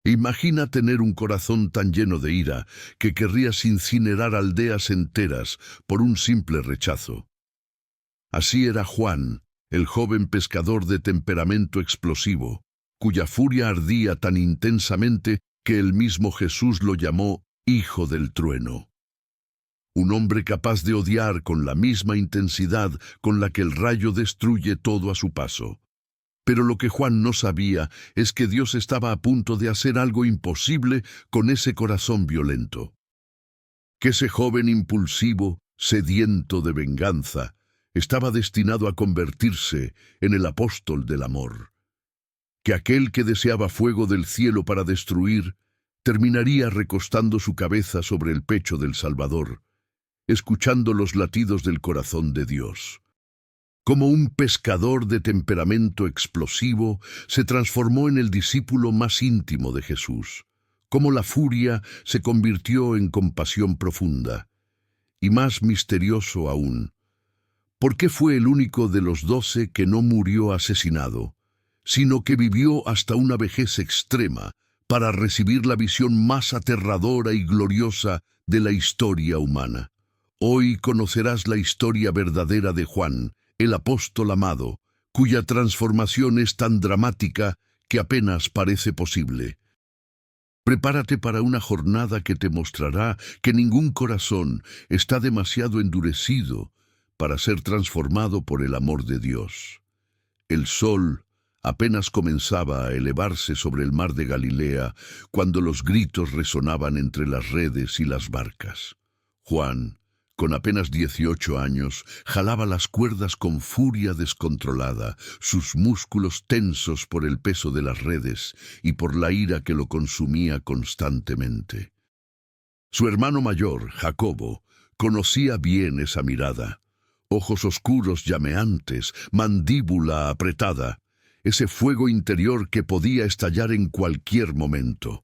Imagina tener un corazón tan lleno de ira que querrías incinerar aldeas enteras por un simple rechazo. Así era Juan, el joven pescador de temperamento explosivo, cuya furia ardía tan intensamente que el mismo Jesús lo llamó Hijo del Trueno. Un hombre capaz de odiar con la misma intensidad con la que el rayo destruye todo a su paso. Pero lo que Juan no sabía es que Dios estaba a punto de hacer algo imposible con ese corazón violento. Que ese joven impulsivo, sediento de venganza, estaba destinado a convertirse en el apóstol del amor. Que aquel que deseaba fuego del cielo para destruir, terminaría recostando su cabeza sobre el pecho del Salvador, escuchando los latidos del corazón de Dios. Como un pescador de temperamento explosivo, se transformó en el discípulo más íntimo de Jesús. Como la furia se convirtió en compasión profunda. Y más misterioso aún, ¿por qué fue el único de los 12 que no murió asesinado, sino que vivió hasta una vejez extrema para recibir la visión más aterradora y gloriosa de la historia humana? Hoy conocerás la historia verdadera de Juan, el apóstol amado, cuya transformación es tan dramática que apenas parece posible. Prepárate para una jornada que te mostrará que ningún corazón está demasiado endurecido para ser transformado por el amor de Dios. El sol apenas comenzaba a elevarse sobre el mar de Galilea cuando los gritos resonaban entre las redes y las barcas. Juan, con apenas 18 años, jalaba las cuerdas con furia descontrolada, sus músculos tensos por el peso de las redes y por la ira que lo consumía constantemente. Su hermano mayor, Jacobo, conocía bien esa mirada. Ojos oscuros llameantes, mandíbula apretada, ese fuego interior que podía estallar en cualquier momento.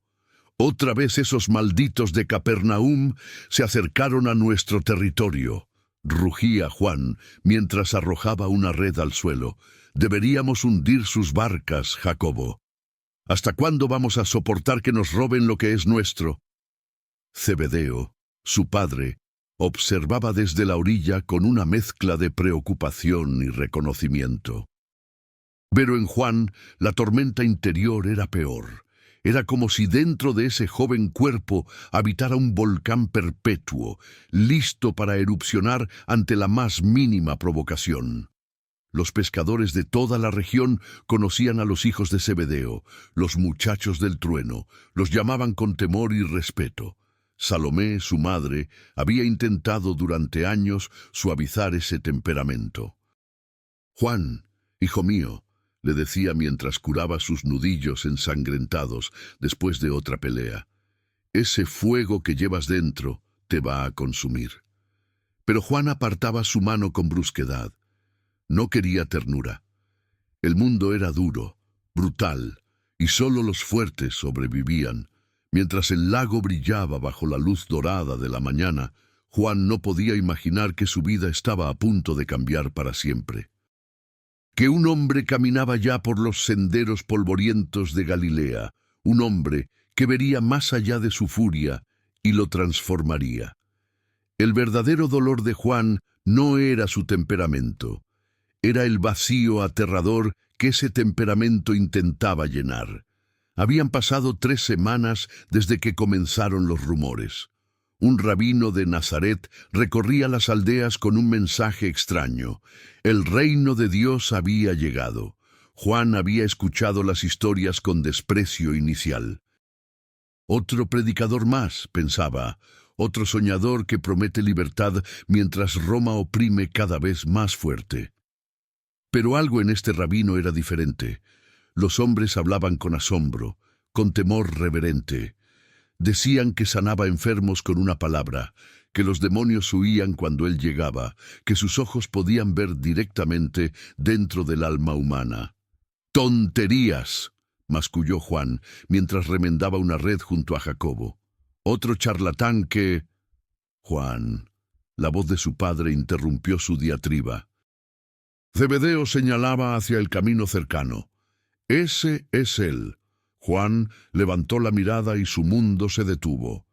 Otra vez esos malditos de Capernaum se acercaron a nuestro territorio, rugía Juan mientras arrojaba una red al suelo. Deberíamos hundir sus barcas, Jacobo. ¿Hasta cuándo vamos a soportar que nos roben lo que es nuestro? Zebedeo, su padre, observaba desde la orilla con una mezcla de preocupación y reconocimiento. Pero en Juan la tormenta interior era peor. Era como si dentro de ese joven cuerpo habitara un volcán perpetuo, listo para erupcionar ante la más mínima provocación. Los pescadores de toda la región conocían a los hijos de Zebedeo, los muchachos del trueno, los llamaban con temor y respeto. Salomé, su madre, había intentado durante años suavizar ese temperamento. «Juan, hijo mío», le decía mientras curaba sus nudillos ensangrentados después de otra pelea, «ese fuego que llevas dentro te va a consumir». Pero Juan apartaba su mano con brusquedad. No quería ternura. El mundo era duro, brutal, y solo los fuertes sobrevivían. Mientras el lago brillaba bajo la luz dorada de la mañana, Juan no podía imaginar que su vida estaba a punto de cambiar para siempre. Que un hombre caminaba ya por los senderos polvorientos de Galilea, un hombre que vería más allá de su furia y lo transformaría. El verdadero dolor de Juan no era su temperamento, era el vacío aterrador que ese temperamento intentaba llenar. Habían pasado 3 semanas desde que comenzaron los rumores. Un rabino de Nazaret recorría las aldeas con un mensaje extraño. El reino de Dios había llegado. Juan había escuchado las historias con desprecio inicial. Otro predicador más, pensaba, otro soñador que promete libertad mientras Roma oprime cada vez más fuerte. Pero algo en este rabino era diferente. Los hombres hablaban con asombro, con temor reverente. Decían que sanaba enfermos con una palabra, que los demonios huían cuando él llegaba, que sus ojos podían ver directamente dentro del alma humana. «¡Tonterías!», masculló Juan, mientras remendaba una red junto a Jacobo. «Otro charlatán que...». «Juan», la voz de su padre interrumpió su diatriba. Zebedeo señalaba hacia el camino cercano. «Ese es él». Juan levantó la mirada y su mundo se detuvo.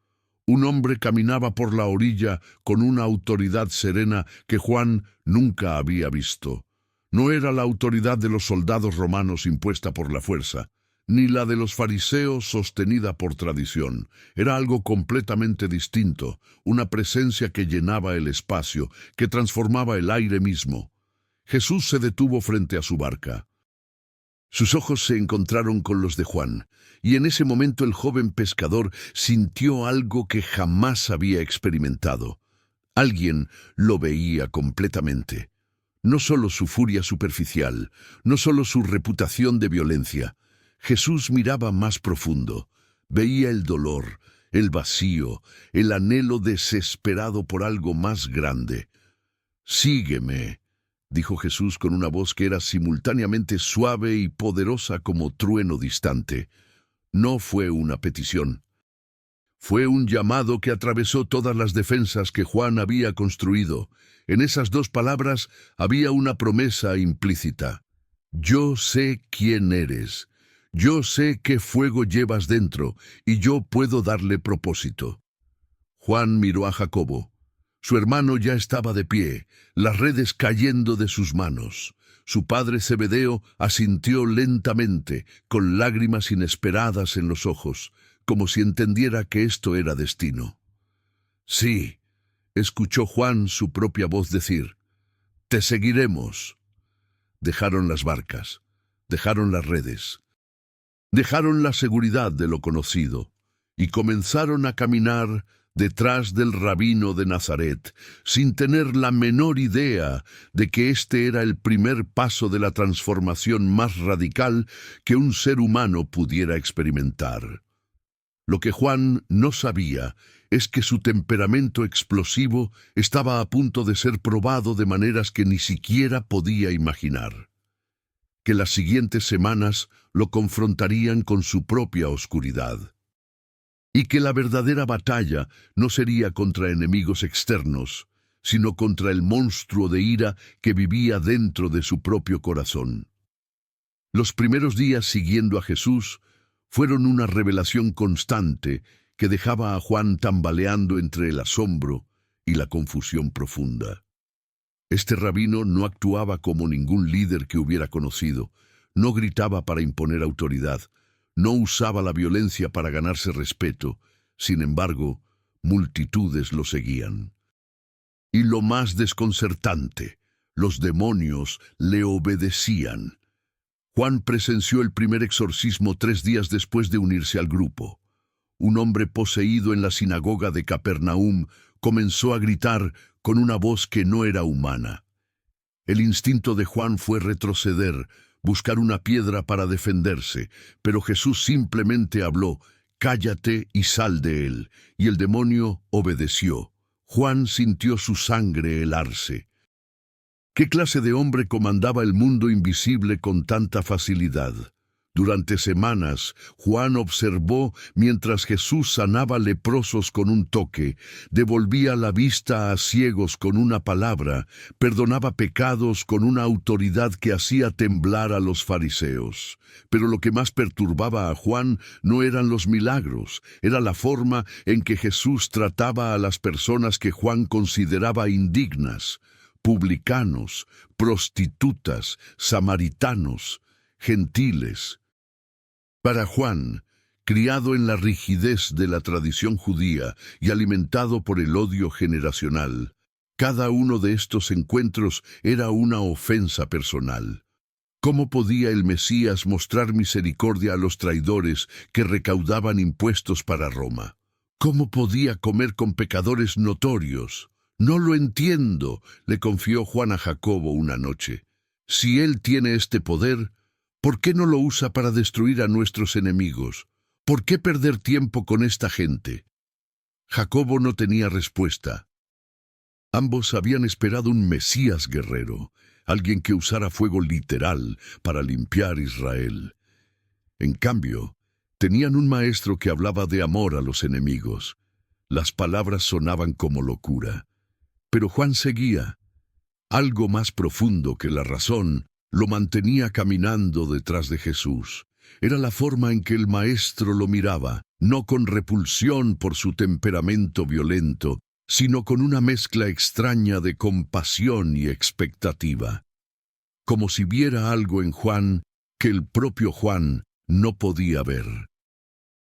Un hombre caminaba por la orilla con una autoridad serena que Juan nunca había visto. No era la autoridad de los soldados romanos impuesta por la fuerza, ni la de los fariseos sostenida por tradición. Era algo completamente distinto, una presencia que llenaba el espacio, que transformaba el aire mismo. Jesús se detuvo frente a su barca. Sus ojos se encontraron con los de Juan, y en ese momento el joven pescador sintió algo que jamás había experimentado. Alguien lo veía completamente. No solo su furia superficial, no solo su reputación de violencia. Jesús miraba más profundo. Veía el dolor, el vacío, el anhelo desesperado por algo más grande. «Sígueme», dijo Jesús con una voz que era simultáneamente suave y poderosa como trueno distante. No fue una petición. Fue un llamado que atravesó todas las defensas que Juan había construido. En esas dos palabras había una promesa implícita. Yo sé quién eres. Yo sé qué fuego llevas dentro, y yo puedo darle propósito. Juan miró a Jacobo. Su hermano ya estaba de pie, las redes cayendo de sus manos. Su padre Zebedeo asintió lentamente, con lágrimas inesperadas en los ojos, como si entendiera que esto era destino. «Sí», escuchó Juan su propia voz decir, «te seguiremos». Dejaron las barcas, dejaron las redes, dejaron la seguridad de lo conocido, y comenzaron a caminar detrás del rabino de Nazaret, sin tener la menor idea de que este era el primer paso de la transformación más radical que un ser humano pudiera experimentar. Lo que Juan no sabía es que su temperamento explosivo estaba a punto de ser probado de maneras que ni siquiera podía imaginar. Que las siguientes semanas lo confrontarían con su propia oscuridad. Y que la verdadera batalla no sería contra enemigos externos, sino contra el monstruo de ira que vivía dentro de su propio corazón. Los primeros días siguiendo a Jesús fueron una revelación constante que dejaba a Juan tambaleando entre el asombro y la confusión profunda. Este rabino no actuaba como ningún líder que hubiera conocido, no gritaba para imponer autoridad, no usaba la violencia para ganarse respeto. Sin embargo, multitudes lo seguían. Y lo más desconcertante, los demonios le obedecían. Juan presenció el primer exorcismo 3 días después de unirse al grupo. Un hombre poseído en la sinagoga de Capernaum comenzó a gritar con una voz que no era humana. El instinto de Juan fue retroceder, buscar una piedra para defenderse, pero Jesús simplemente habló, «Cállate y sal de él», y el demonio obedeció. Juan sintió su sangre helarse. ¿Qué clase de hombre comandaba el mundo invisible con tanta facilidad? Durante semanas, Juan observó mientras Jesús sanaba leprosos con un toque, devolvía la vista a ciegos con una palabra, perdonaba pecados con una autoridad que hacía temblar a los fariseos. Pero lo que más perturbaba a Juan no eran los milagros, era la forma en que Jesús trataba a las personas que Juan consideraba indignas: publicanos, prostitutas, samaritanos, gentiles. Para Juan, criado en la rigidez de la tradición judía y alimentado por el odio generacional, cada uno de estos encuentros era una ofensa personal. ¿Cómo podía el Mesías mostrar misericordia a los traidores que recaudaban impuestos para Roma? ¿Cómo podía comer con pecadores notorios? «No lo entiendo», le confió Juan a Jacobo una noche. «Si él tiene este poder, ¿por qué no lo usa para destruir a nuestros enemigos? ¿Por qué perder tiempo con esta gente?» Jacobo no tenía respuesta. Ambos habían esperado un Mesías guerrero, alguien que usara fuego literal para limpiar Israel. En cambio, tenían un maestro que hablaba de amor a los enemigos. Las palabras sonaban como locura. Pero Juan seguía. Algo más profundo que la razón lo mantenía caminando detrás de Jesús. Era la forma en que el maestro lo miraba, no con repulsión por su temperamento violento, sino con una mezcla extraña de compasión y expectativa. Como si viera algo en Juan que el propio Juan no podía ver.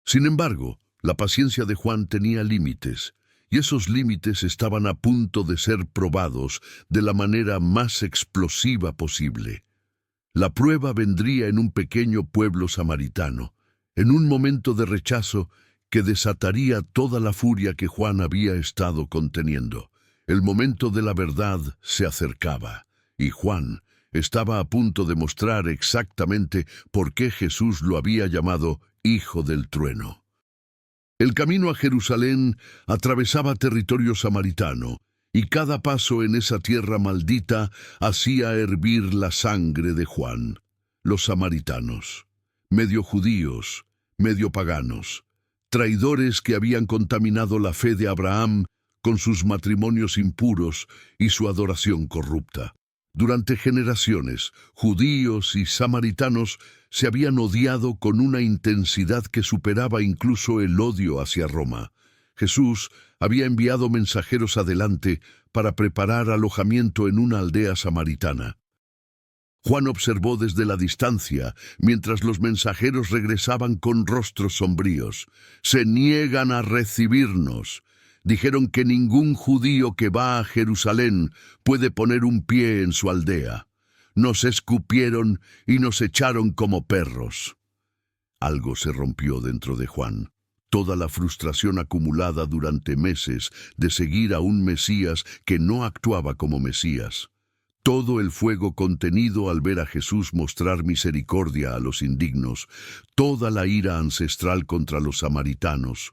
Sin embargo, la paciencia de Juan tenía límites, y esos límites estaban a punto de ser probados de la manera más explosiva posible. La prueba vendría en un pequeño pueblo samaritano, en un momento de rechazo que desataría toda la furia que Juan había estado conteniendo. El momento de la verdad se acercaba, y Juan estaba a punto de mostrar exactamente por qué Jesús lo había llamado Hijo del Trueno. El camino a Jerusalén atravesaba territorio samaritano, y cada paso en esa tierra maldita hacía hervir la sangre de Juan. Los samaritanos, medio judíos, medio paganos, traidores que habían contaminado la fe de Abraham con sus matrimonios impuros y su adoración corrupta. Durante generaciones, judíos y samaritanos se habían odiado con una intensidad que superaba incluso el odio hacia Roma. Jesús había enviado mensajeros adelante para preparar alojamiento en una aldea samaritana. Juan observó desde la distancia, mientras los mensajeros regresaban con rostros sombríos. «Se niegan a recibirnos». Dijeron que ningún judío que va a Jerusalén puede poner un pie en su aldea. Nos escupieron y nos echaron como perros. Algo se rompió dentro de Juan. Toda la frustración acumulada durante meses de seguir a un Mesías que no actuaba como Mesías. Todo el fuego contenido al ver a Jesús mostrar misericordia a los indignos. Toda la ira ancestral contra los samaritanos.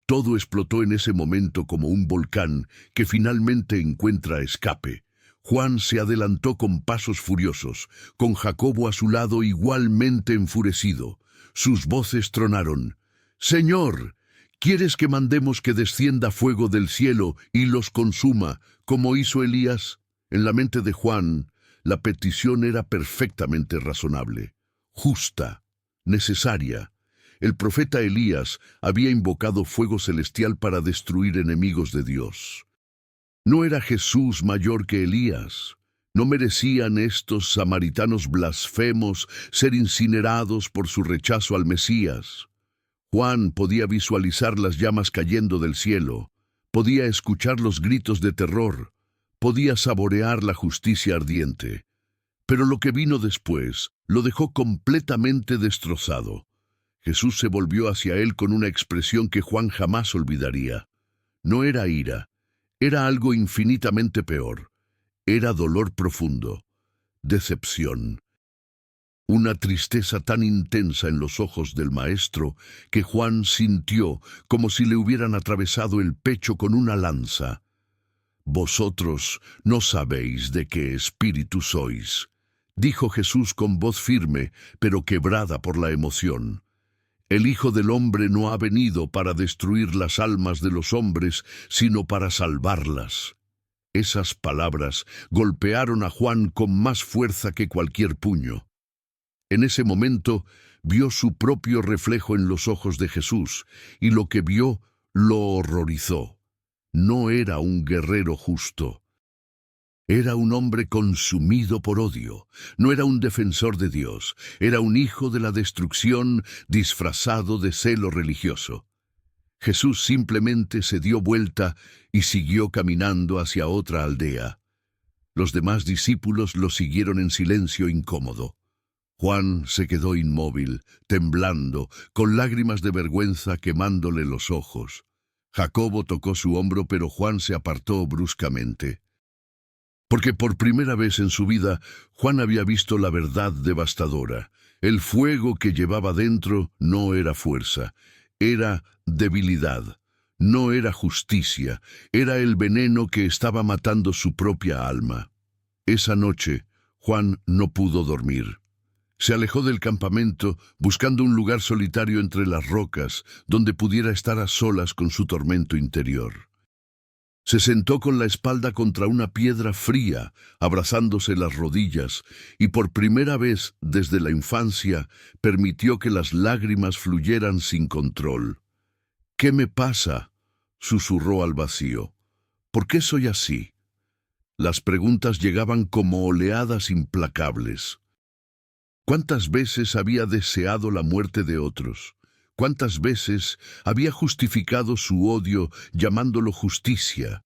Todo explotó en ese momento como un volcán que finalmente encuentra escape. Juan se adelantó con pasos furiosos, con Jacobo a su lado igualmente enfurecido. Sus voces tronaron. «Señor, ¿quieres que mandemos que descienda fuego del cielo y los consuma, como hizo Elías?» En la mente de Juan, la petición era perfectamente razonable, justa, necesaria. El profeta Elías había invocado fuego celestial para destruir enemigos de Dios. ¿No era Jesús mayor que Elías? ¿No merecían estos samaritanos blasfemos ser incinerados por su rechazo al Mesías? Juan podía visualizar las llamas cayendo del cielo, podía escuchar los gritos de terror, podía saborear la justicia ardiente. Pero lo que vino después lo dejó completamente destrozado. Jesús se volvió hacia él con una expresión que Juan jamás olvidaría. No era ira, era algo infinitamente peor. Era dolor profundo, decepción. Una tristeza tan intensa en los ojos del maestro que Juan sintió como si le hubieran atravesado el pecho con una lanza. «Vosotros no sabéis de qué espíritu sois», dijo Jesús con voz firme, pero quebrada por la emoción. «El Hijo del Hombre no ha venido para destruir las almas de los hombres, sino para salvarlas». Esas palabras golpearon a Juan con más fuerza que cualquier puño. En ese momento vio su propio reflejo en los ojos de Jesús, y lo que vio lo horrorizó. No era un guerrero justo. Era un hombre consumido por odio. No era un defensor de Dios. Era un hijo de la destrucción disfrazado de celo religioso. Jesús simplemente se dio vuelta y siguió caminando hacia otra aldea. Los demás discípulos lo siguieron en silencio incómodo. Juan se quedó inmóvil, temblando, con lágrimas de vergüenza quemándole los ojos. Jacobo tocó su hombro, pero Juan se apartó bruscamente. Porque por primera vez en su vida, Juan había visto la verdad devastadora. El fuego que llevaba dentro no era fuerza, era debilidad. No era justicia, era el veneno que estaba matando su propia alma. Esa noche, Juan no pudo dormir. Se alejó del campamento buscando un lugar solitario entre las rocas donde pudiera estar a solas con su tormento interior. Se sentó con la espalda contra una piedra fría, abrazándose las rodillas, y por primera vez desde la infancia permitió que las lágrimas fluyeran sin control. «¿Qué me pasa?», susurró al vacío. «¿Por qué soy así?». Las preguntas llegaban como oleadas implacables. ¿Cuántas veces había deseado la muerte de otros? ¿Cuántas veces había justificado su odio llamándolo justicia?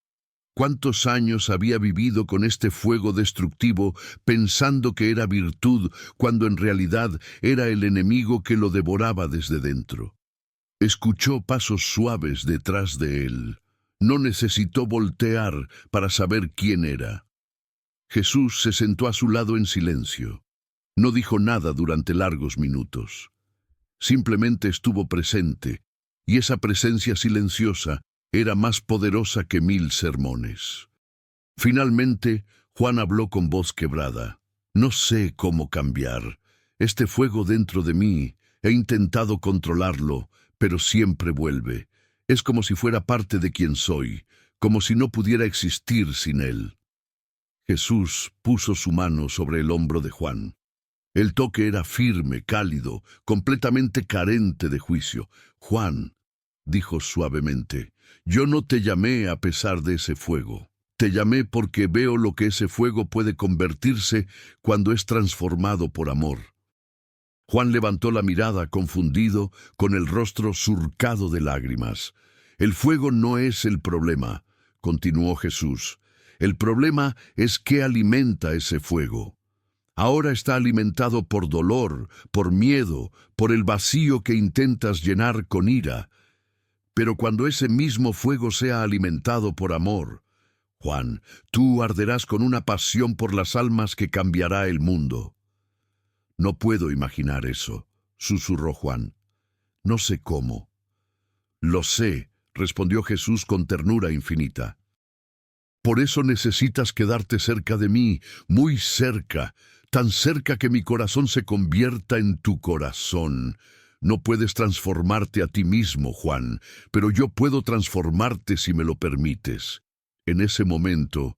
¿Cuántos años había vivido con este fuego destructivo pensando que era virtud cuando en realidad era el enemigo que lo devoraba desde dentro? Escuchó pasos suaves detrás de él. No necesitó voltear para saber quién era. Jesús se sentó a su lado en silencio. No dijo nada durante largos minutos. Simplemente estuvo presente, y esa presencia silenciosa era más poderosa que 1000 sermones. Finalmente, Juan habló con voz quebrada. «No sé cómo cambiar. Este fuego dentro de mí, he intentado controlarlo, pero siempre vuelve. Es como si fuera parte de quien soy, como si no pudiera existir sin él». Jesús puso su mano sobre el hombro de Juan. El toque era firme, cálido, completamente carente de juicio. «Juan», dijo suavemente, «yo no te llamé a pesar de ese fuego. Te llamé porque veo lo que ese fuego puede convertirse cuando es transformado por amor». Juan levantó la mirada confundido, con el rostro surcado de lágrimas. «El fuego no es el problema», continuó Jesús. «El problema es qué alimenta ese fuego. Ahora está alimentado por dolor, por miedo, por el vacío que intentas llenar con ira. Pero cuando ese mismo fuego sea alimentado por amor, Juan, tú arderás con una pasión por las almas que cambiará el mundo». «No puedo imaginar eso», susurró Juan. «No sé cómo». «Lo sé», respondió Jesús con ternura infinita. «Por eso necesitas quedarte cerca de mí, muy cerca, tan cerca que mi corazón se convierta en tu corazón. No puedes transformarte a ti mismo, Juan, pero yo puedo transformarte si me lo permites». En ese momento,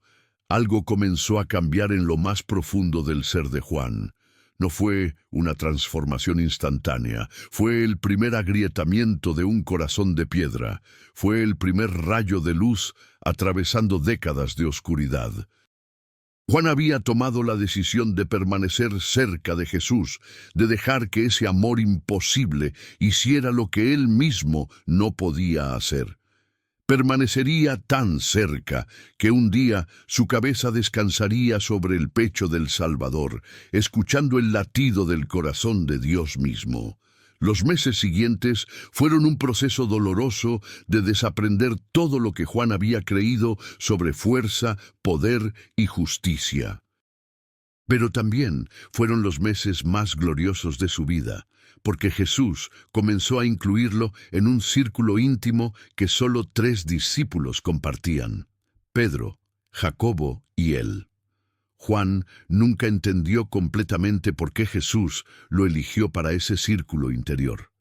algo comenzó a cambiar en lo más profundo del ser de Juan. No fue una transformación instantánea, fue el primer agrietamiento de un corazón de piedra, fue el primer rayo de luz atravesando décadas de oscuridad. Juan había tomado la decisión de permanecer cerca de Jesús, de dejar que ese amor imposible hiciera lo que él mismo no podía hacer. Permanecería tan cerca que un día su cabeza descansaría sobre el pecho del Salvador, escuchando el latido del corazón de Dios mismo. Los meses siguientes fueron un proceso doloroso de desaprender todo lo que Juan había creído sobre fuerza, poder y justicia. Pero también fueron los meses más gloriosos de su vida, porque Jesús comenzó a incluirlo en un círculo íntimo que solo 3 discípulos compartían: Pedro, Jacobo y él. Juan nunca entendió completamente por qué Jesús lo eligió para ese círculo interior.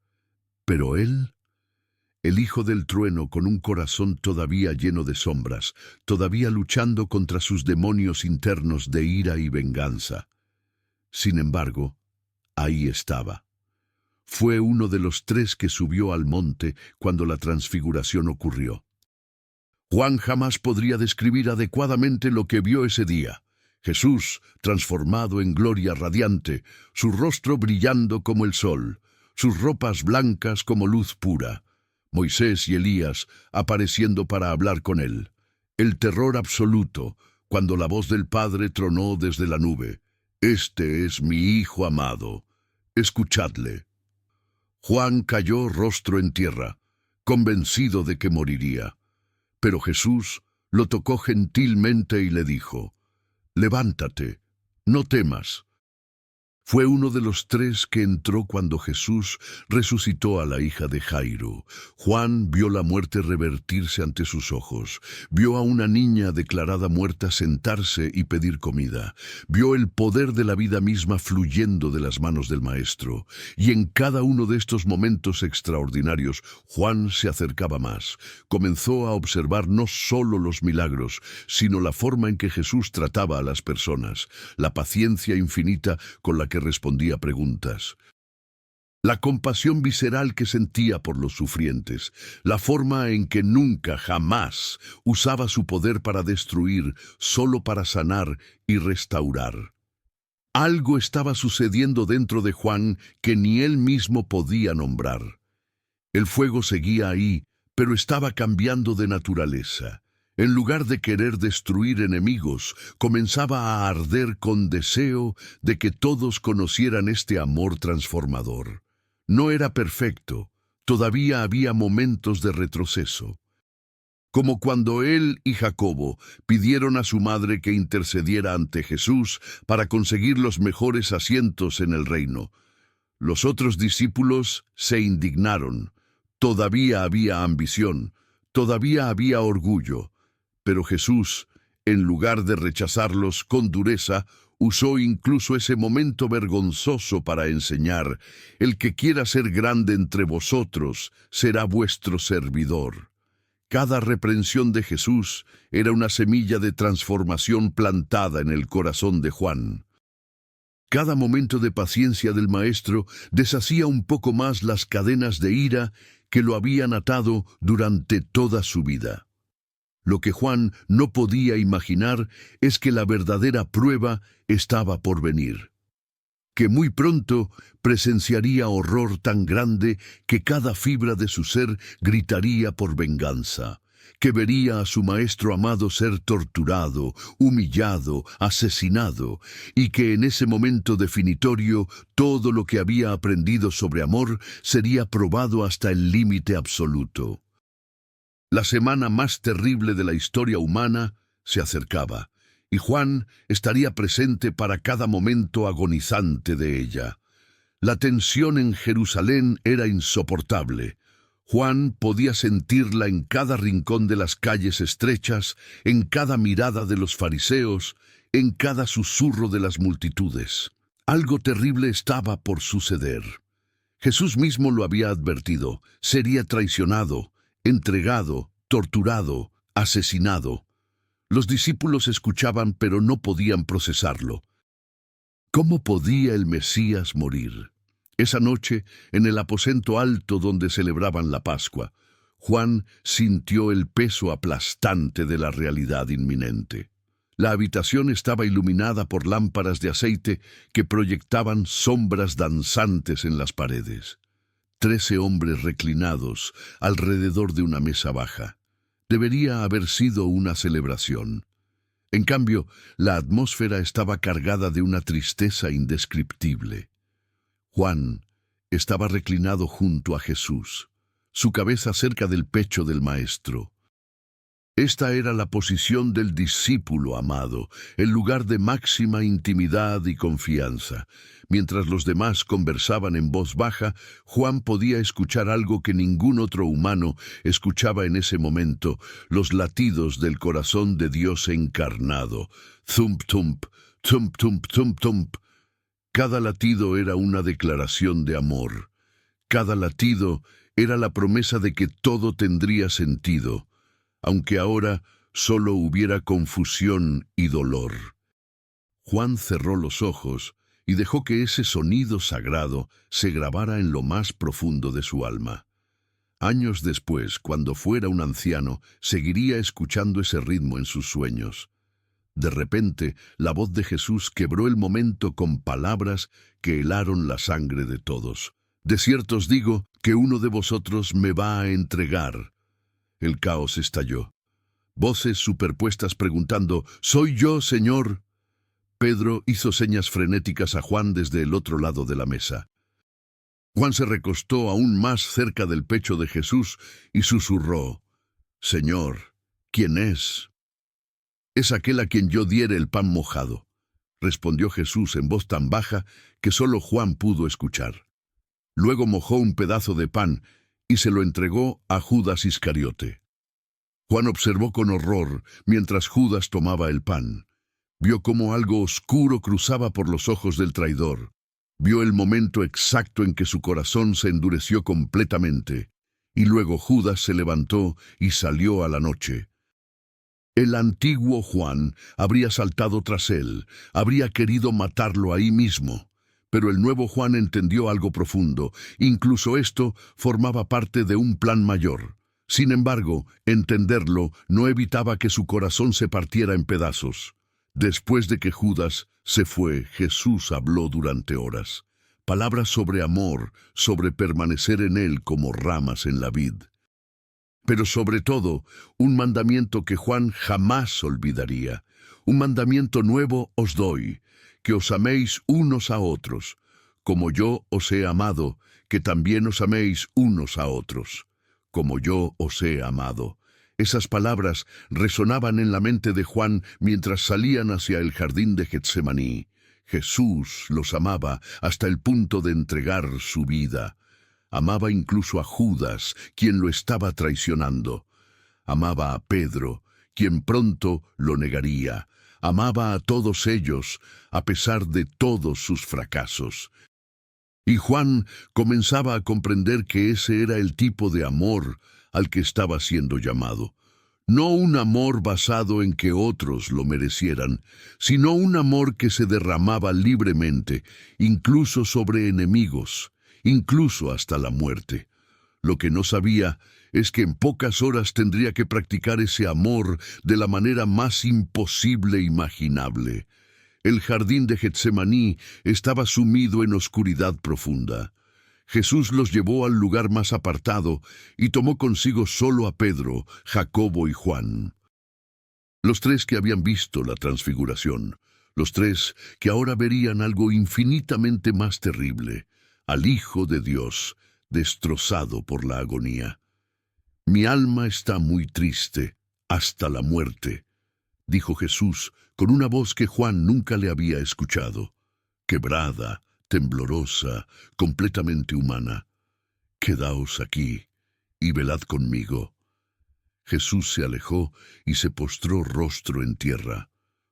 Pero él, el hijo del trueno con un corazón todavía lleno de sombras, todavía luchando contra sus demonios internos de ira y venganza. Sin embargo, ahí estaba. Fue uno de los 3 que subió al monte cuando la transfiguración ocurrió. Juan jamás podría describir adecuadamente lo que vio ese día. Jesús, transformado en gloria radiante, su rostro brillando como el sol, sus ropas blancas como luz pura, Moisés y Elías apareciendo para hablar con él, el terror absoluto cuando la voz del Padre tronó desde la nube: «Este es mi Hijo amado, escuchadle». Juan cayó rostro en tierra, convencido de que moriría. Pero Jesús lo tocó gentilmente y le dijo: «Levántate, no temas». Fue uno de los tres que entró cuando Jesús resucitó a la hija de Jairo. Juan vio la muerte revertirse ante sus ojos. Vio a una niña declarada muerta sentarse y pedir comida. Vio el poder de la vida misma fluyendo de las manos del Maestro. Y en cada uno de estos momentos extraordinarios, Juan se acercaba más. Comenzó a observar no solo los milagros, sino la forma en que Jesús trataba a las personas, la paciencia infinita con la que respondía preguntas, la compasión visceral que sentía por los sufrientes, la forma en que nunca, jamás, usaba su poder para destruir, solo para sanar y restaurar. Algo estaba sucediendo dentro de Juan que ni él mismo podía nombrar. El fuego seguía ahí, pero estaba cambiando de naturaleza. En lugar de querer destruir enemigos, comenzaba a arder con deseo de que todos conocieran este amor transformador. No era perfecto, todavía había momentos de retroceso. Como cuando él y Jacobo pidieron a su madre que intercediera ante Jesús para conseguir los mejores asientos en el reino. Los otros discípulos se indignaron. Todavía había ambición, todavía había orgullo. Pero Jesús, en lugar de rechazarlos con dureza, usó incluso ese momento vergonzoso para enseñar: el que quiera ser grande entre vosotros será vuestro servidor. Cada reprensión de Jesús era una semilla de transformación plantada en el corazón de Juan. Cada momento de paciencia del Maestro deshacía un poco más las cadenas de ira que lo habían atado durante toda su vida. Lo que Juan no podía imaginar es que la verdadera prueba estaba por venir. Que muy pronto presenciaría horror tan grande que cada fibra de su ser gritaría por venganza. Que vería a su maestro amado ser torturado, humillado, asesinado, y que en ese momento definitorio todo lo que había aprendido sobre amor sería probado hasta el límite absoluto. La semana más terrible de la historia humana se acercaba, y Juan estaría presente para cada momento agonizante de ella. La tensión en Jerusalén era insoportable. Juan podía sentirla en cada rincón de las calles estrechas, en cada mirada de los fariseos, en cada susurro de las multitudes. Algo terrible estaba por suceder. Jesús mismo lo había advertido: sería traicionado, entregado, torturado, asesinado. Los discípulos escuchaban, pero no podían procesarlo. ¿Cómo podía el Mesías morir? Esa noche, en el aposento alto donde celebraban la Pascua, Juan sintió el peso aplastante de la realidad inminente. La habitación estaba iluminada por lámparas de aceite que proyectaban sombras danzantes en las paredes. 13 hombres reclinados alrededor de una mesa baja. Debería haber sido una celebración. En cambio, la atmósfera estaba cargada de una tristeza indescriptible. Juan estaba reclinado junto a Jesús, su cabeza cerca del pecho del Maestro. Esta era la posición del discípulo amado, el lugar de máxima intimidad y confianza. Mientras los demás conversaban en voz baja, Juan podía escuchar algo que ningún otro humano escuchaba en ese momento: los latidos del corazón de Dios encarnado. Thump, thump, thump, thump, thump, thump. Cada latido era una declaración de amor. Cada latido era la promesa de que todo tendría sentido, aunque ahora solo hubiera confusión y dolor. Juan cerró los ojos y dejó que ese sonido sagrado se grabara en lo más profundo de su alma. Años después, cuando fuera un anciano, seguiría escuchando ese ritmo en sus sueños. De repente, la voz de Jesús quebró el momento con palabras que helaron la sangre de todos. De cierto os digo que uno de vosotros me va a entregar. El caos estalló. Voces superpuestas preguntando: «¿Soy yo, Señor?». Pedro hizo señas frenéticas a Juan desde el otro lado de la mesa. Juan se recostó aún más cerca del pecho de Jesús y susurró: «Señor, ¿quién es?». «Es aquel a quien yo diere el pan mojado». respondió Jesús en voz tan baja que solo Juan pudo escuchar. Luego mojó un pedazo de pan y se lo entregó a Judas Iscariote. Juan observó con horror mientras Judas tomaba el pan. Vio cómo algo oscuro cruzaba por los ojos del traidor. Vio el momento exacto en que su corazón se endureció completamente, y luego Judas se levantó y salió a la noche. El antiguo Juan habría saltado tras él, habría querido matarlo ahí mismo. Pero el nuevo Juan entendió algo profundo. Incluso esto formaba parte de un plan mayor. Sin embargo, entenderlo no evitaba que su corazón se partiera en pedazos. Después de que Judas se fue, Jesús habló durante horas. Palabras sobre amor, sobre permanecer en él como ramas en la vid. Pero sobre todo, un mandamiento que Juan jamás olvidaría. Un mandamiento nuevo os doy, que os améis unos a otros, como yo os he amado, que también os améis unos a otros, como yo os he amado. Esas palabras resonaban en la mente de Juan mientras salían hacia el jardín de Getsemaní. Jesús los amaba hasta el punto de entregar su vida. Amaba incluso a Judas, quien lo estaba traicionando. Amaba a Pedro, quien pronto lo negaría. Amaba a todos ellos, a pesar de todos sus fracasos. Y Juan comenzaba a comprender que ese era el tipo de amor al que estaba siendo llamado. No un amor basado en que otros lo merecieran, sino un amor que se derramaba libremente, incluso sobre enemigos, incluso hasta la muerte. Lo que no sabía es que en pocas horas tendría que practicar ese amor de la manera más imposible e imaginable. El jardín de Getsemaní estaba sumido en oscuridad profunda. Jesús los llevó al lugar más apartado y tomó consigo solo a Pedro, Jacobo y Juan. Los tres que habían visto la transfiguración, los tres que ahora verían algo infinitamente más terrible, al Hijo de Dios, destrozado por la agonía. Mi alma está muy triste, hasta la muerte, dijo Jesús con una voz que Juan nunca le había escuchado, quebrada, temblorosa, completamente humana. Quedaos aquí y velad conmigo. Jesús se alejó y se postró rostro en tierra.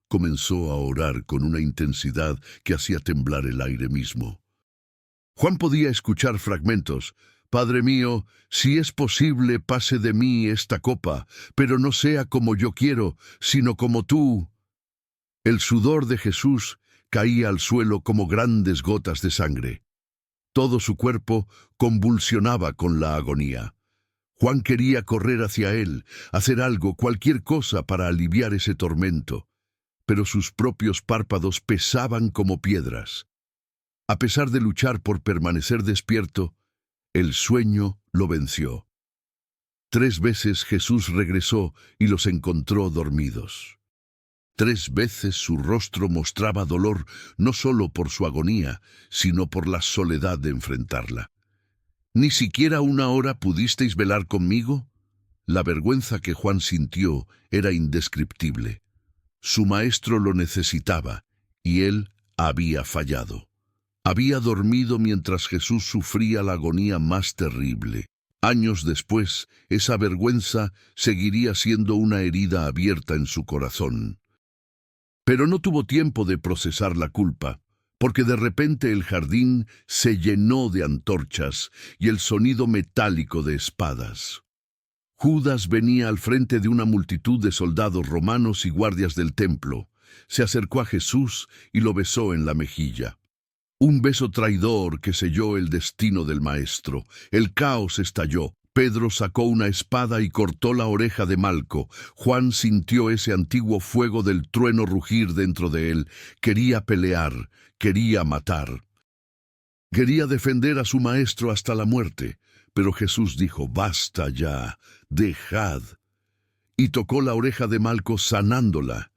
Comenzó a orar con una intensidad que hacía temblar el aire mismo. Juan podía escuchar fragmentos. Padre mío, si es posible, pase de mí esta copa, pero no sea como yo quiero, sino como tú. El sudor de Jesús caía al suelo como grandes gotas de sangre. Todo su cuerpo convulsionaba con la agonía. Juan quería correr hacia él, hacer algo, cualquier cosa para aliviar ese tormento, pero sus propios párpados pesaban como piedras. A pesar de luchar por permanecer despierto, el sueño lo venció. 3 veces Jesús regresó y los encontró dormidos. 3 veces su rostro mostraba dolor, no solo por su agonía, sino por la soledad de enfrentarla. ¿Ni siquiera 1 hora pudisteis velar conmigo? La vergüenza que Juan sintió era indescriptible. Su maestro lo necesitaba, y él había fallado. Había dormido mientras Jesús sufría la agonía más terrible. Años después, esa vergüenza seguiría siendo una herida abierta en su corazón. Pero no tuvo tiempo de procesar la culpa, porque de repente el jardín se llenó de antorchas y el sonido metálico de espadas. Judas venía al frente de una multitud de soldados romanos y guardias del templo. Se acercó a Jesús y lo besó en la mejilla. Un beso traidor que selló el destino del maestro. El caos estalló. Pedro sacó una espada y cortó la oreja de Malco. Juan sintió ese antiguo fuego del trueno rugir dentro de él. Quería pelear, quería matar. Quería defender a su maestro hasta la muerte. Pero Jesús dijo, basta ya, dejad. Y tocó la oreja de Malco sanándola.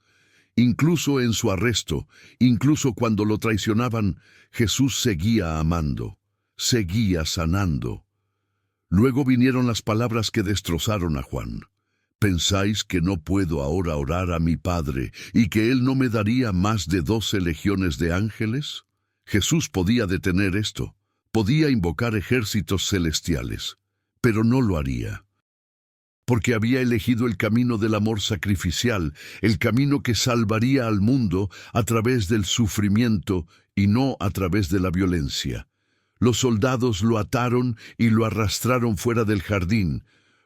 Incluso en su arresto, incluso cuando lo traicionaban, Jesús seguía amando, seguía sanando. Luego vinieron las palabras que destrozaron a Juan. ¿Pensáis que no puedo ahora orar a mi Padre y que Él no me daría más de 12 legiones de ángeles? Jesús podía detener esto, podía invocar ejércitos celestiales, pero no lo haría. Porque había elegido el camino del amor sacrificial, el camino que salvaría al mundo a través del sufrimiento y no a través de la violencia. Los soldados lo ataron y lo arrastraron fuera del jardín.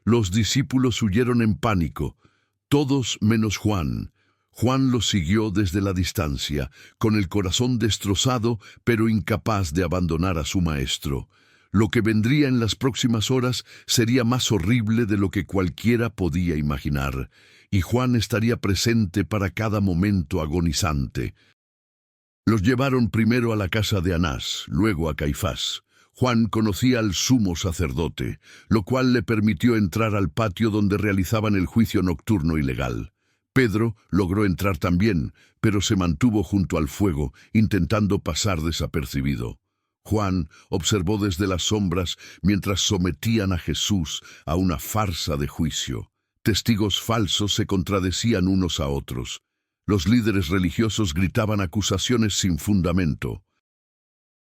Los discípulos huyeron en pánico, todos menos Juan. Juan lo siguió desde la distancia, con el corazón destrozado, pero incapaz de abandonar a su maestro. Lo que vendría en las próximas horas sería más horrible de lo que cualquiera podía imaginar, y Juan estaría presente para cada momento agonizante. Los llevaron primero a la casa de Anás, luego a Caifás. Juan conocía al sumo sacerdote, lo cual le permitió entrar al patio donde realizaban el juicio nocturno ilegal. Pedro logró entrar también, pero se mantuvo junto al fuego, intentando pasar desapercibido. Juan observó desde las sombras mientras sometían a Jesús a una farsa de juicio. Testigos falsos se contradecían unos a otros. Los líderes religiosos gritaban acusaciones sin fundamento.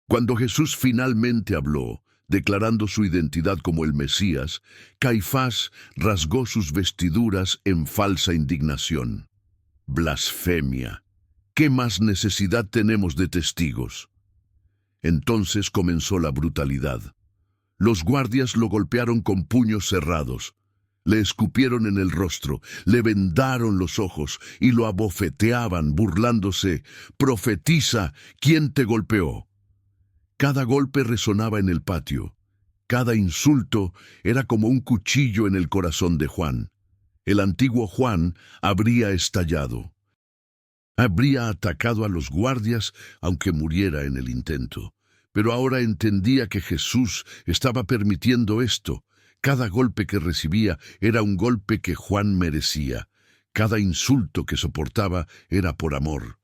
Cuando Jesús finalmente habló, declarando su identidad como el Mesías, Caifás rasgó sus vestiduras en falsa indignación. Blasfemia. ¿Qué más necesidad tenemos de testigos? Entonces comenzó la brutalidad. Los guardias lo golpearon con puños cerrados. Le escupieron en el rostro, le vendaron los ojos y lo abofeteaban, burlándose. «Profetiza, ¿quién te golpeó?» Cada golpe resonaba en el patio. Cada insulto era como un cuchillo en el corazón de Juan. El antiguo Juan habría estallado. Habría atacado a los guardias, aunque muriera en el intento. Pero ahora entendía que Jesús estaba permitiendo esto. Cada golpe que recibía era un golpe que Juan merecía. Cada insulto que soportaba era por amor.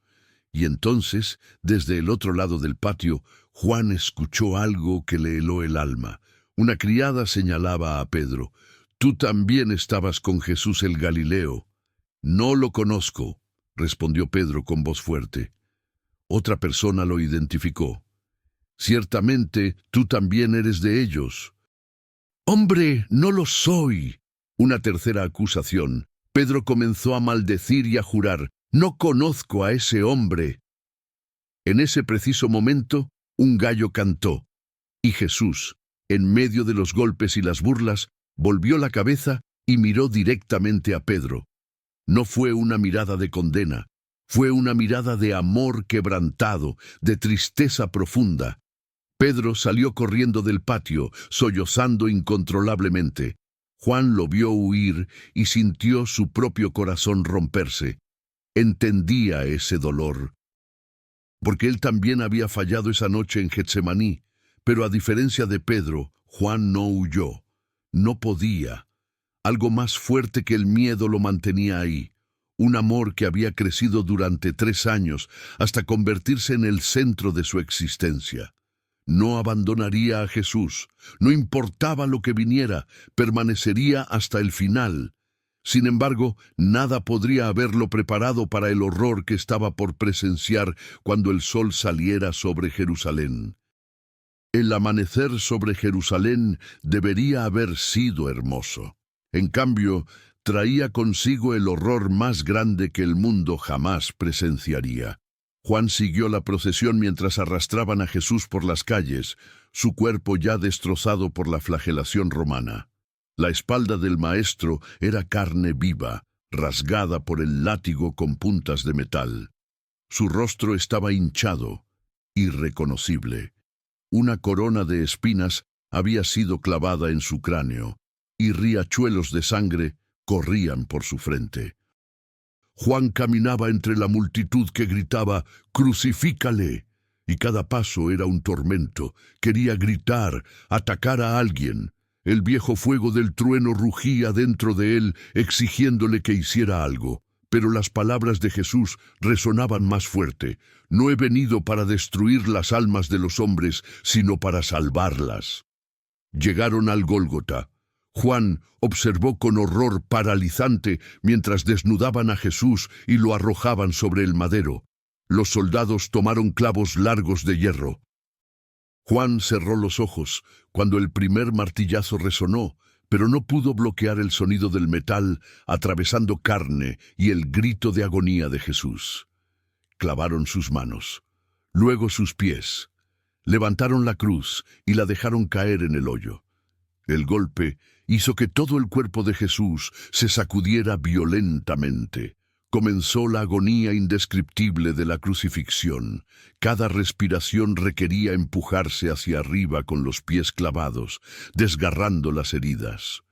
Y entonces, desde el otro lado del patio, Juan escuchó algo que le heló el alma. Una criada señalaba a Pedro: «Tú también estabas con Jesús el Galileo». «No lo conozco», respondió Pedro con voz fuerte. Otra persona lo identificó. «Ciertamente, tú también eres de ellos». «Hombre, no lo soy». Una tercera acusación. Pedro comenzó a maldecir y a jurar: «No conozco a ese hombre». En ese preciso momento, un gallo cantó, y Jesús, en medio de los golpes y las burlas, volvió la cabeza y miró directamente a Pedro. No fue una mirada de condena, fue una mirada de amor quebrantado, de tristeza profunda. Pedro salió corriendo del patio, sollozando incontrolablemente. Juan lo vio huir y sintió su propio corazón romperse. Entendía ese dolor, porque él también había fallado esa noche en Getsemaní, pero a diferencia de Pedro, Juan no huyó. No podía. Algo más fuerte que el miedo lo mantenía ahí. Un amor que había crecido durante 3 años hasta convertirse en el centro de su existencia. No abandonaría a Jesús, no importaba lo que viniera, permanecería hasta el final. Sin embargo, nada podría haberlo preparado para el horror que estaba por presenciar cuando el sol saliera sobre Jerusalén. El amanecer sobre Jerusalén debería haber sido hermoso. En cambio, traía consigo el horror más grande que el mundo jamás presenciaría. Juan siguió la procesión mientras arrastraban a Jesús por las calles, su cuerpo ya destrozado por la flagelación romana. La espalda del maestro era carne viva, rasgada por el látigo con puntas de metal. Su rostro estaba hinchado, irreconocible. Una corona de espinas había sido clavada en su cráneo, y riachuelos de sangre corrían por su frente. Juan caminaba entre la multitud que gritaba: «¡Crucifícale!», y cada paso era un tormento. Quería gritar, atacar a alguien. El viejo fuego del trueno rugía dentro de él, exigiéndole que hiciera algo. Pero las palabras de Jesús resonaban más fuerte: «No he venido para destruir las almas de los hombres, sino para salvarlas». Llegaron al Gólgota. Juan observó con horror paralizante mientras desnudaban a Jesús y lo arrojaban sobre el madero. Los soldados tomaron clavos largos de hierro. Juan cerró los ojos cuando el primer martillazo resonó, pero no pudo bloquear el sonido del metal atravesando carne y el grito de agonía de Jesús. Clavaron sus manos, luego sus pies. Levantaron la cruz y la dejaron caer en el hoyo. El golpe hizo que todo el cuerpo de Jesús se sacudiera violentamente. Comenzó la agonía indescriptible de la crucifixión. Cada respiración requería empujarse hacia arriba con los pies clavados, desgarrando las heridas.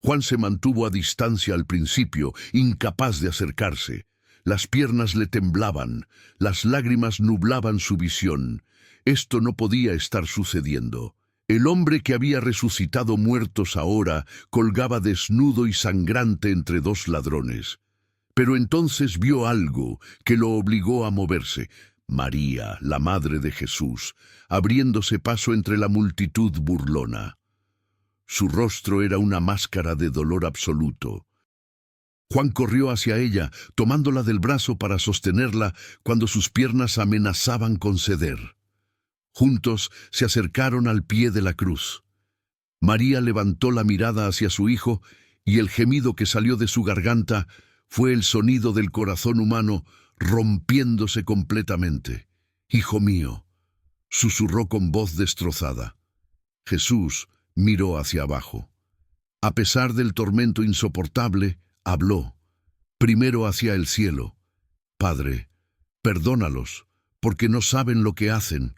Juan se mantuvo a distancia al principio, incapaz de acercarse. Las piernas le temblaban, las lágrimas nublaban su visión. Esto no podía estar sucediendo. El hombre que había resucitado muertos ahora colgaba desnudo y sangrante entre dos ladrones. Pero entonces vio algo que lo obligó a moverse. María, la madre de Jesús, abriéndose paso entre la multitud burlona. Su rostro era una máscara de dolor absoluto. Juan corrió hacia ella, tomándola del brazo para sostenerla cuando sus piernas amenazaban con ceder. Juntos se acercaron al pie de la cruz. María levantó la mirada hacia su hijo y el gemido que salió de su garganta fue el sonido del corazón humano rompiéndose completamente. «Hijo mío», susurró con voz destrozada. Jesús miró hacia abajo. A pesar del tormento insoportable, habló, primero hacia el cielo. «Padre, perdónalos, porque no saben lo que hacen».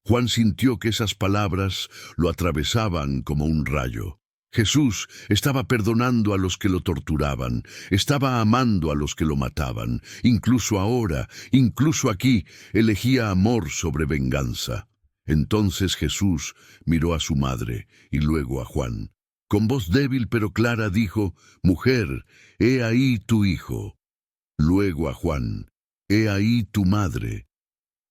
Juan sintió que esas palabras lo atravesaban como un rayo. Jesús estaba perdonando a los que lo torturaban, estaba amando a los que lo mataban. Incluso ahora, incluso aquí, elegía amor sobre venganza. Entonces Jesús miró a su madre y luego a Juan. Con voz débil pero clara dijo, «Mujer, he ahí tu hijo». Luego a Juan, «He ahí tu madre».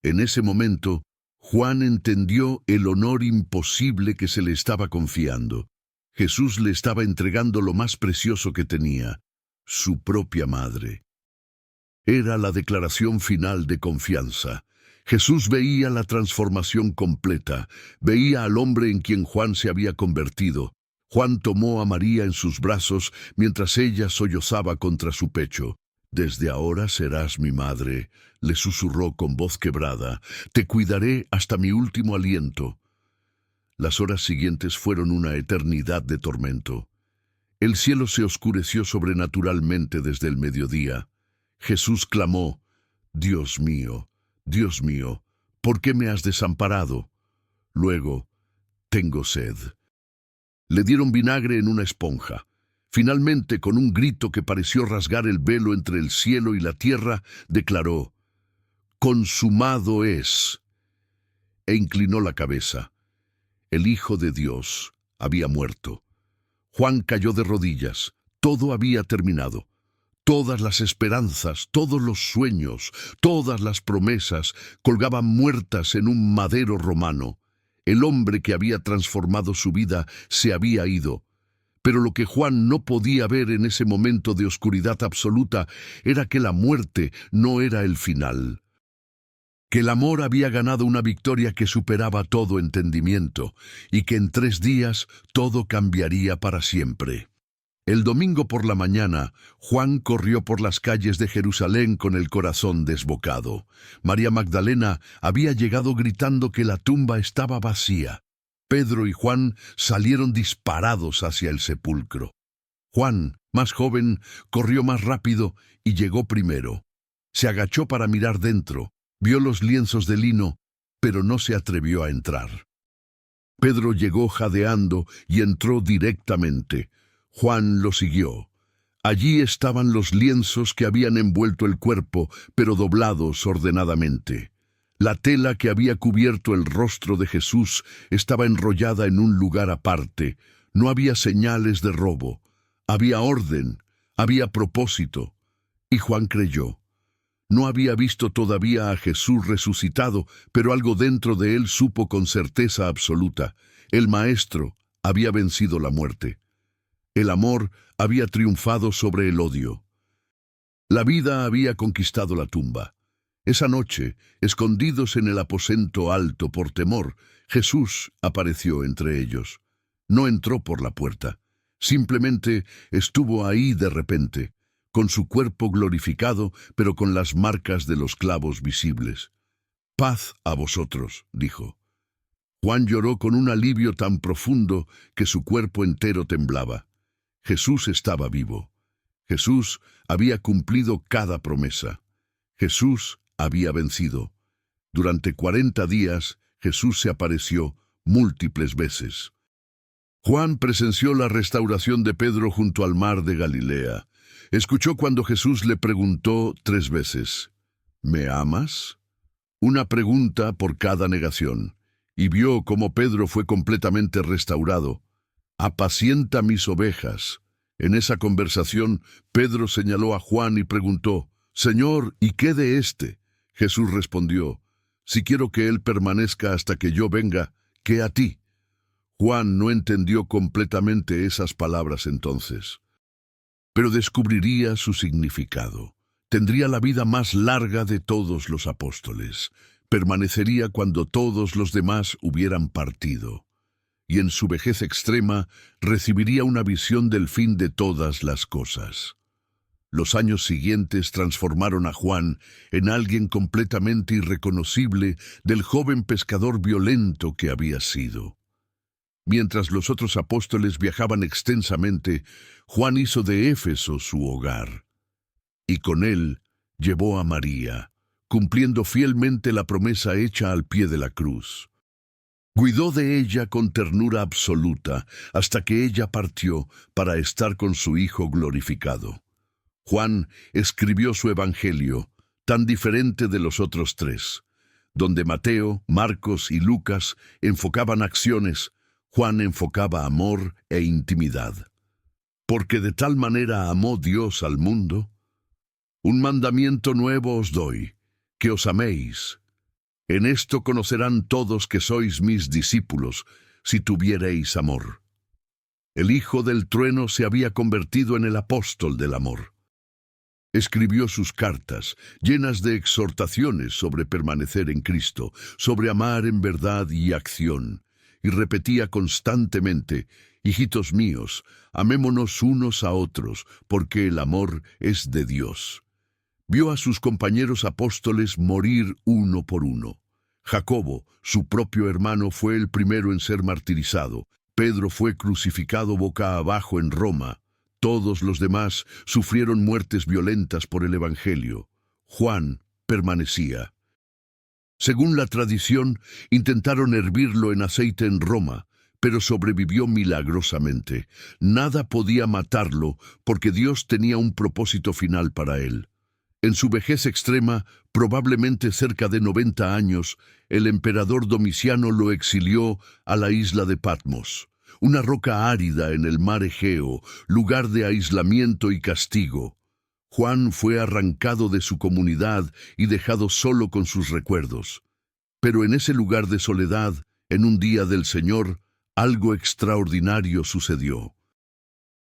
En ese momento, Juan entendió el honor imposible que se le estaba confiando. Jesús le estaba entregando lo más precioso que tenía, su propia madre. Era la declaración final de confianza. Jesús veía la transformación completa, veía al hombre en quien Juan se había convertido. Juan tomó a María en sus brazos mientras ella sollozaba contra su pecho. «Desde ahora serás mi madre», le susurró con voz quebrada. «Te cuidaré hasta mi último aliento». Las horas siguientes fueron una eternidad de tormento. El cielo se oscureció sobrenaturalmente desde el mediodía. Jesús clamó, Dios mío, ¿por qué me has desamparado?» Luego, «Tengo sed». Le dieron vinagre en una esponja. Finalmente, con un grito que pareció rasgar el velo entre el cielo y la tierra, declaró, «Consumado es». E inclinó la cabeza. El Hijo de Dios había muerto. Juan cayó de rodillas. Todo había terminado. Todas las esperanzas, todos los sueños, todas las promesas colgaban muertas en un madero romano. El hombre que había transformado su vida se había ido. Pero lo que Juan no podía ver en ese momento de oscuridad absoluta era que la muerte no era el final. Que el amor había ganado una victoria que superaba todo entendimiento y que en 3 días todo cambiaría para siempre. El domingo por la mañana, Juan corrió por las calles de Jerusalén con el corazón desbocado. María Magdalena había llegado gritando que la tumba estaba vacía. Pedro y Juan salieron disparados hacia el sepulcro. Juan, más joven, corrió más rápido y llegó primero. Se agachó para mirar dentro, vio los lienzos de lino, pero no se atrevió a entrar. Pedro llegó jadeando y entró directamente. Juan lo siguió. Allí estaban los lienzos que habían envuelto el cuerpo, pero doblados ordenadamente. La tela que había cubierto el rostro de Jesús estaba enrollada en un lugar aparte. No había señales de robo. Había orden, había propósito. Y Juan creyó. No había visto todavía a Jesús resucitado, pero algo dentro de él supo con certeza absoluta. El Maestro había vencido la muerte. El amor había triunfado sobre el odio. La vida había conquistado la tumba. Esa noche, escondidos en el aposento alto por temor, Jesús apareció entre ellos. No entró por la puerta. Simplemente estuvo ahí de repente, con su cuerpo glorificado, pero con las marcas de los clavos visibles. «Paz a vosotros», dijo. Juan lloró con un alivio tan profundo que su cuerpo entero temblaba. Jesús estaba vivo. Jesús había cumplido cada promesa. Jesús había vencido. Durante 40 días, Jesús se apareció múltiples veces. Juan presenció la restauración de Pedro junto al mar de Galilea. Escuchó cuando Jesús le preguntó 3 veces, «¿Me amas?». Una pregunta por cada negación. Y vio cómo Pedro fue completamente restaurado. «Apacienta mis ovejas». En esa conversación, Pedro señaló a Juan y preguntó, «Señor, ¿y qué de éste?». Jesús respondió, «Si quiero que él permanezca hasta que yo venga, ¿qué a ti?». Juan no entendió completamente esas palabras entonces, pero descubriría su significado. Tendría la vida más larga de todos los apóstoles. Permanecería cuando todos los demás hubieran partido. Y en su vejez extrema recibiría una visión del fin de todas las cosas. Los años siguientes transformaron a Juan en alguien completamente irreconocible del joven pescador violento que había sido. Mientras los otros apóstoles viajaban extensamente, Juan hizo de Éfeso su hogar. Y con él llevó a María, cumpliendo fielmente la promesa hecha al pie de la cruz. Cuidó de ella con ternura absoluta hasta que ella partió para estar con su Hijo glorificado. Juan escribió su evangelio, tan diferente de los otros 3. Donde Mateo, Marcos y Lucas enfocaban acciones, Juan enfocaba amor e intimidad. Porque de tal manera amó Dios al mundo. Un mandamiento nuevo os doy, que os améis. En esto conocerán todos que sois mis discípulos, si tuviereis amor. El Hijo del Trueno se había convertido en el apóstol del amor. Escribió sus cartas, llenas de exhortaciones sobre permanecer en Cristo, sobre amar en verdad y acción, y repetía constantemente, «Hijitos míos, amémonos unos a otros, porque el amor es de Dios». Vio a sus compañeros apóstoles morir uno por uno. Jacobo, su propio hermano, fue el primero en ser martirizado. Pedro fue crucificado boca abajo en Roma. Todos los demás sufrieron muertes violentas por el Evangelio. Juan permanecía. Según la tradición, intentaron hervirlo en aceite en Roma, pero sobrevivió milagrosamente. Nada podía matarlo porque Dios tenía un propósito final para él. En su vejez extrema, probablemente cerca de 90 años, el emperador Domiciano lo exilió a la isla de Patmos, una roca árida en el mar Egeo, lugar de aislamiento y castigo. Juan fue arrancado de su comunidad y dejado solo con sus recuerdos. Pero en ese lugar de soledad, en un día del Señor, algo extraordinario sucedió.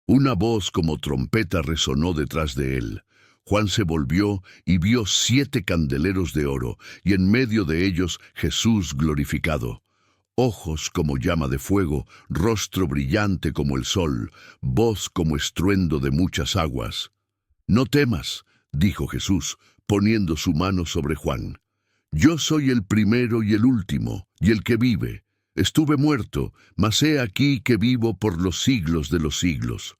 Una voz como trompeta resonó detrás de él. Juan se volvió y vio 7 candeleros de oro, y en medio de ellos Jesús glorificado. Ojos como llama de fuego, rostro brillante como el sol, voz como estruendo de muchas aguas. «No temas», dijo Jesús, poniendo su mano sobre Juan. «Yo soy el primero y el último, y el que vive. Estuve muerto, mas he aquí que vivo por los siglos de los siglos».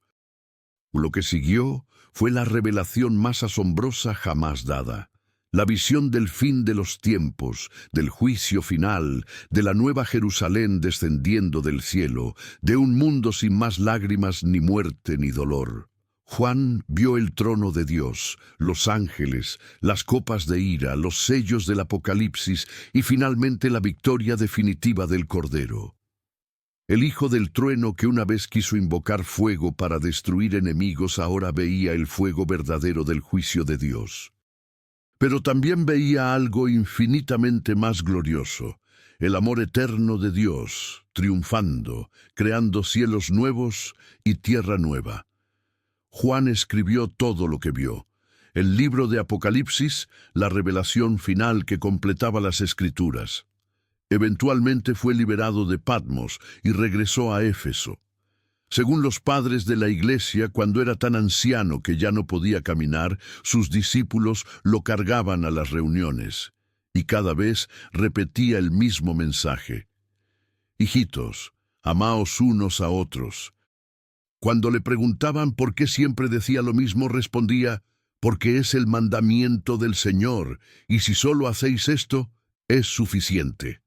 Lo que siguió fue la revelación más asombrosa jamás dada. La visión del fin de los tiempos, del juicio final, de la nueva Jerusalén descendiendo del cielo, de un mundo sin más lágrimas ni muerte ni dolor. Juan vio el trono de Dios, los ángeles, las copas de ira, los sellos del Apocalipsis y finalmente la victoria definitiva del Cordero. El Hijo del Trueno que una vez quiso invocar fuego para destruir enemigos ahora veía el fuego verdadero del juicio de Dios. Pero también veía algo infinitamente más glorioso. el amor eterno de Dios, triunfando, creando cielos nuevos y tierra nueva. Juan escribió todo lo que vio. El libro de Apocalipsis, la revelación final que completaba las Escrituras. Eventualmente fue liberado de Patmos y regresó a Éfeso. Según los padres de la iglesia, cuando era tan anciano que ya no podía caminar, sus discípulos lo cargaban a las reuniones, y cada vez repetía el mismo mensaje. Hijitos, amaos unos a otros. Cuando le preguntaban por qué siempre decía lo mismo, respondía, porque es el mandamiento del Señor, y si solo hacéis esto, es suficiente.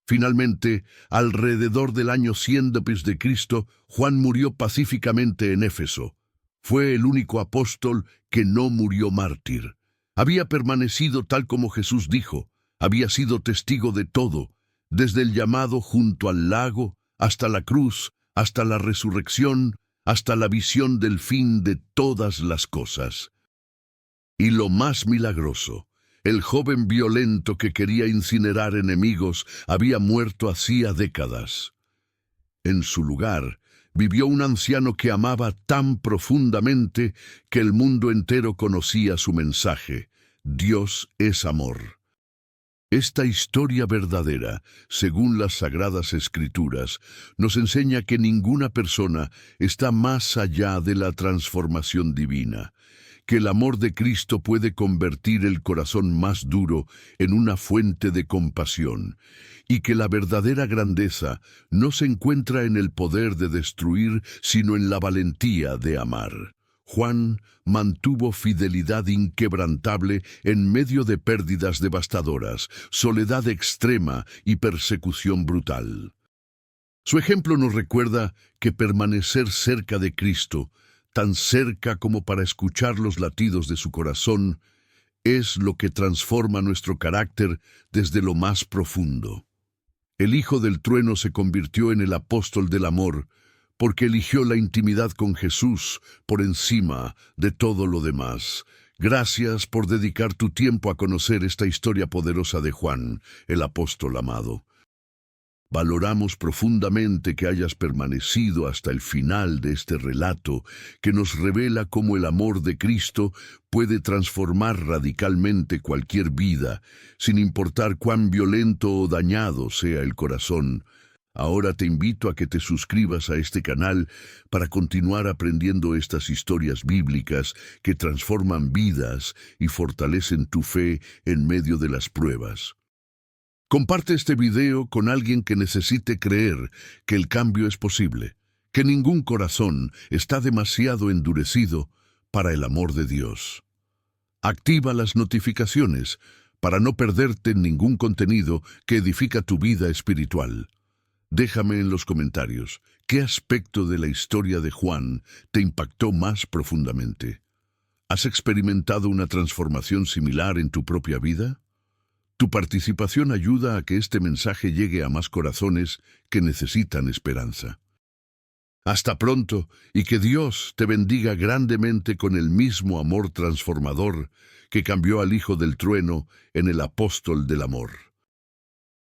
Finalmente, alrededor del año 100 después de Cristo, Juan murió pacíficamente en Éfeso. Fue el único apóstol que no murió mártir. Había permanecido tal como Jesús dijo, había sido testigo de todo, desde el llamado junto al lago, hasta la cruz, hasta la resurrección, hasta la visión del fin de todas las cosas. Y lo más milagroso, el joven violento que quería incinerar enemigos había muerto hacía décadas. En su lugar, vivió un anciano que amaba tan profundamente que el mundo entero conocía su mensaje: Dios es amor. Esta historia verdadera, según las Sagradas Escrituras, nos enseña que ninguna persona está más allá de la transformación divina, que el amor de Cristo puede convertir el corazón más duro en una fuente de compasión, y que la verdadera grandeza no se encuentra en el poder de destruir, sino en la valentía de amar. Juan mantuvo fidelidad inquebrantable en medio de pérdidas devastadoras, soledad extrema y persecución brutal. Su ejemplo nos recuerda que permanecer cerca de Cristo, tan cerca como para escuchar los latidos de su corazón, es lo que transforma nuestro carácter desde lo más profundo. El Hijo del Trueno se convirtió en el apóstol del amor, porque eligió la intimidad con Jesús por encima de todo lo demás. Gracias por dedicar tu tiempo a conocer esta historia poderosa de Juan, el apóstol amado. Valoramos profundamente que hayas permanecido hasta el final de este relato, que nos revela cómo el amor de Cristo puede transformar radicalmente cualquier vida, sin importar cuán violento o dañado sea el corazón. Ahora te invito a que te suscribas a este canal para continuar aprendiendo estas historias bíblicas que transforman vidas y fortalecen tu fe en medio de las pruebas. Comparte este video con alguien que necesite creer que el cambio es posible, que ningún corazón está demasiado endurecido para el amor de Dios. Activa las notificaciones para no perderte ningún contenido que edifica tu vida espiritual. Déjame en los comentarios qué aspecto de la historia de Juan te impactó más profundamente. ¿Has experimentado una transformación similar en tu propia vida? Tu participación ayuda a que este mensaje llegue a más corazones que necesitan esperanza. Hasta pronto, y que Dios te bendiga grandemente con el mismo amor transformador que cambió al Hijo del Trueno en el apóstol del amor.